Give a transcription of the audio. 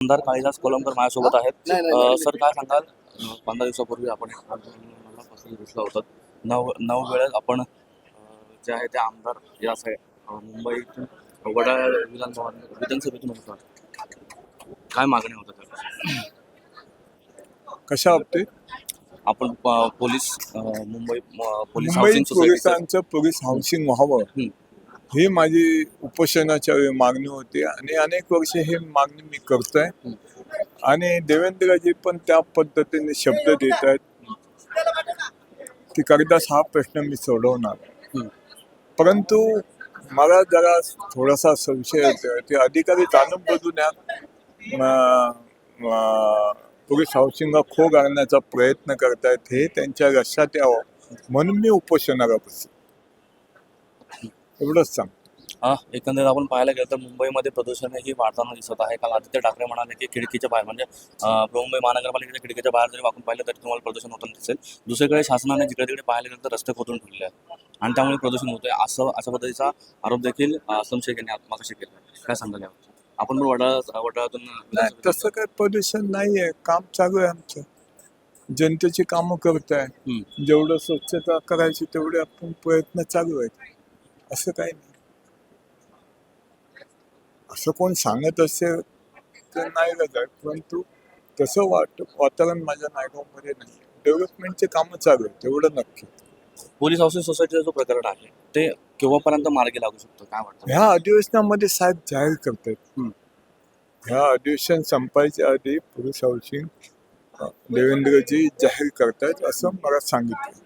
आमदार काळीदास कोलमकर माझ्यासोबत आहेत. सर काय सांगाल, 15 दिवसापूर्वी आपण एक आंदोलनाला पसरून दिसलं होतं. नऊ वेळेस आपण जे आहे ते आमदार या मुंबईतून वडाळा विधानसभेतून होता. काय मागणी होतं त्याला? कशा बाबतीत? आपण पोलीस पोलीस मुंबई हाऊसिंग सोसायटीचं पोलिसांचं पोलीस हाऊसिंग व्हावं ही माझी उपोषणाच्या वेळी मागणी होती आणि अनेक वर्ष हे मागणी मी करतोय. आणि देवेंद्रजी पण त्या पद्धतीने शब्द देत आहेत की कालिदास हा प्रश्न मी सोडवणार. परंतु मला जरा थोडासा संशय येतोय ते अधिकारी जाणून बुजून पोलीस हाऊसिंगला खो घालण्याचा प्रयत्न करतायत हे त्यांच्या लक्षात यावं म्हणून मी उपोषणाला बसलो. एवढंच सांग. एकंदरीत आपण पाहायला गेलं तर मुंबईमध्ये प्रदूषणही वाढताना दिसत आहे. काल आदित्य ठाकरे म्हणाले की खिडकीच्या बाहेर म्हणजे मुंबई महानगरपालिकेच्या खिडकीच्या बाहेर जरी आपण पाहिलं तरी तुम्हाला प्रदूषण होताना दिसेल. दुसरीकडे शासनाने जिकडे तिकडे पाहायला गेलं तर रस्ते खोदून ठेवले आहेत आणि त्यामुळे प्रदूषण होतंय अशा पद्धतीचा आरोप देखील असलम शेख यांनी आत्मसाक्षी केला. काय सांगाल यावर? आपण पण वडाळ्यातून नाही, तसं काही प्रदूषण नाहीये. काम चालू आहे आमचं. जनतेची कामं करताय. जेवढं स्वच्छता करायची तेवढे आपण प्रयत्न चालू आहेत. असं काही नाही. असं कोण सांगत असेल तर नाही आहे, परंतु तसं वातावरण माझ्या नायगावमध्ये नाही. डेव्हलपमेंटचे कामं चालू आहेत तेवढं नक्की. पोलीस हाऊसिंग सोसायटीचं जो प्रकरण आहे ते केव्हापर्यंत मार्गी लागू शकतो काय वाटतं? ह्या अधिवेशनामध्ये साहेब जाहीर करतात. ह्या अधिवेशन संपायच्या आधी पोलीस हाऊसिंग देवेंद्रजी जाहीर करतायत असं मला सांगितलं.